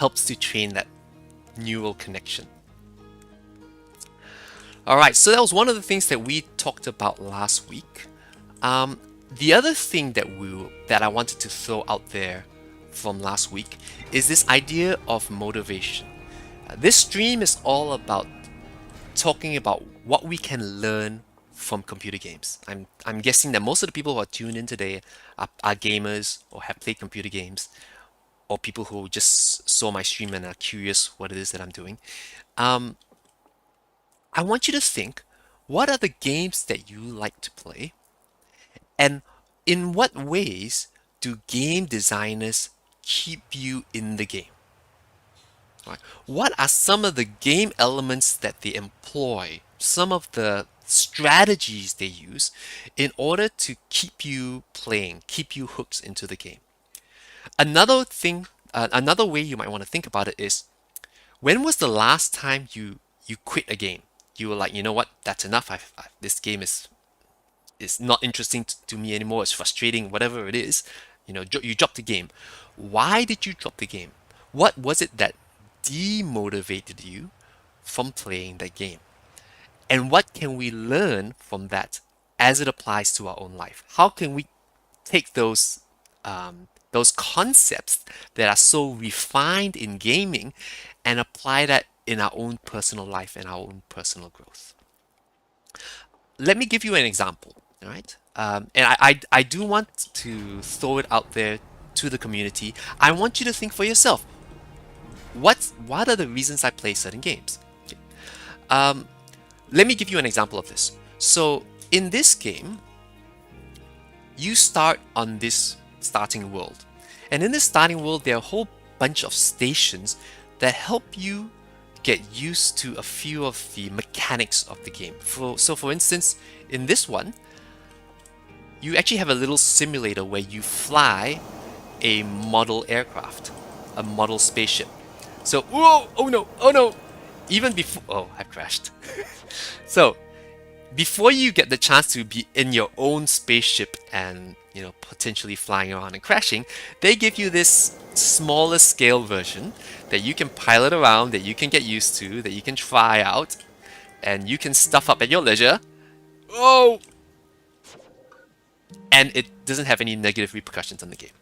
helps to train that neural connection. All right, so that was one of the things that we talked about last week. The other thing that I wanted to throw out there from last week is this idea of motivation. This stream is all about talking about what we can learn from computer games. I'm guessing that most of the people who are tuned in today are gamers or have played computer games, or people who just saw my stream and are curious what it is that I'm doing. I want you to think, what are the games that you like to play? And in what ways do game designers keep you in the game? Right. What are some of the game elements that they employ, some of the strategies they use in order to keep you playing, keep you hooked into the game? Another thing, another way you might want to think about it is, when was the last time you quit a game? You were like, you know what, that's enough. This game is not interesting to me anymore. It's frustrating, whatever it is. You dropped the game. Why did you drop the game? What was it that demotivated you from playing that game? And what can we learn from that as it applies to our own life? How can we take those concepts that are so refined in gaming and apply that in our own personal life and our own personal growth? Let me give you an example, all right? And I do want to throw it out there to the community. I want you to think for yourself, what are the reasons I play certain games? Okay. Let me give you an example of this. So in this game, you start on this starting world. And in this starting world, there are a whole bunch of stations that help you get used to a few of the mechanics of the game. So for instance, in this one, you actually have a little simulator where you fly a model aircraft, a model spaceship. So, whoa, oh no, even before, oh, I've crashed. So, before you get the chance to be in your own spaceship and, potentially flying around and crashing, they give you this smaller scale version that you can pilot around, that you can get used to, that you can try out, and you can stuff up at your leisure. Oh! And it doesn't have any negative repercussions on the game.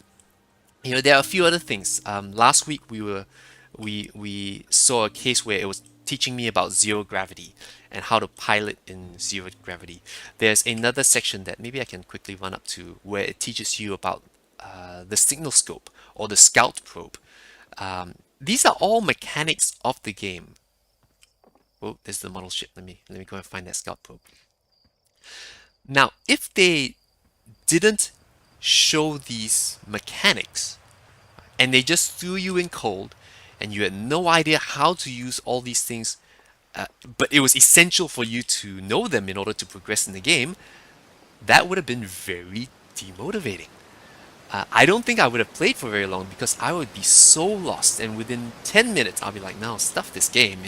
There are a few other things. Last week we saw a case where it was teaching me about zero gravity and how to pilot in zero gravity. There's another section that maybe I can quickly run up to where it teaches you about the signal scope or the scout probe. These are all mechanics of the game. Oh, there's the model ship. Let me go and find that scout probe. Now, if they didn't show these mechanics and they just threw you in cold and you had no idea how to use all these things, but it was essential for you to know them in order to progress in the game, that would have been very demotivating. I don't think I would have played for very long because I would be so lost, and within 10 minutes I'll be like, no, stuff this game.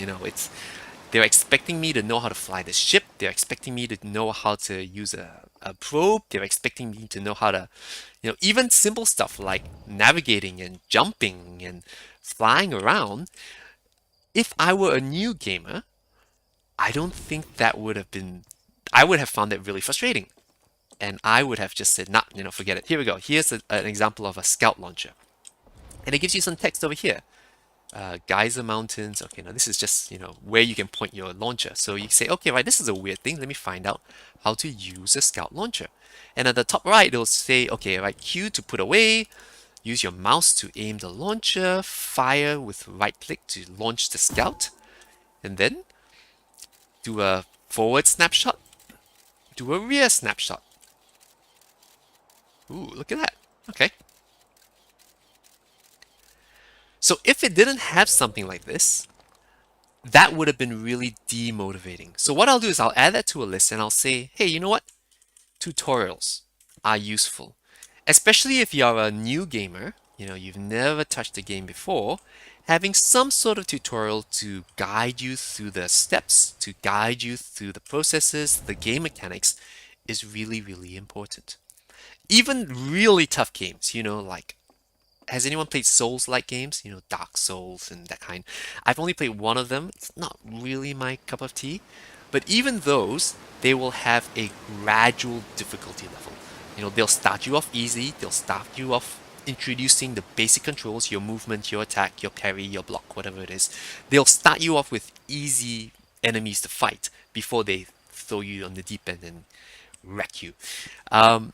They're expecting me to know how to fly the ship. They're expecting me to know how to use a probe. They're expecting me to know how to, even simple stuff like navigating and jumping and flying around. If I were a new gamer, I don't think that would have been, I would have found that really frustrating. And I would have just said, nah, forget it. Here we go. Here's an example of a scout launcher. And it gives you some text over here. Geyser mountains. Okay, now this is just, where you can point your launcher. So you say, okay, right, this is a weird thing. Let me find out how to use a scout launcher. And at the top right, it'll say, okay, right, Q to put away. Use your mouse to aim the launcher. Fire with right click to launch the scout. And then do a forward snapshot. Do a rear snapshot. Ooh, look at that. Okay. So if it didn't have something like this, that would have been really demotivating. So what I'll do is I'll add that to a list and I'll say, hey, you know what? Tutorials are useful. Especially if you're a new gamer, you've never touched the game before, having some sort of tutorial to guide you through the steps, to guide you through the processes, the game mechanics is really, really important. Even really tough games, like Has anyone played Souls-like games? You know, Dark Souls and that kind. I've only played one of them. It's not really my cup of tea. But even those, they will have a gradual difficulty level. You know, they'll start you off easy. They'll start you off introducing the basic controls, your movement, your attack, your parry, your block, whatever it is. They'll start you off with easy enemies to fight before they throw you on the deep end and wreck you. Um,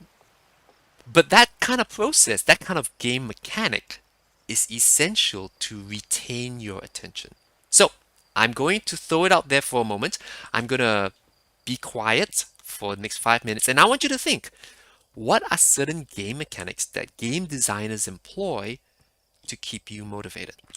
but that kind of process, that kind of game mechanic is essential to retain your attention. So I'm going to throw it out there for a moment. I'm going to be quiet for the next 5 minutes, and I want you to think, what are certain game mechanics that game designers employ to keep you motivated?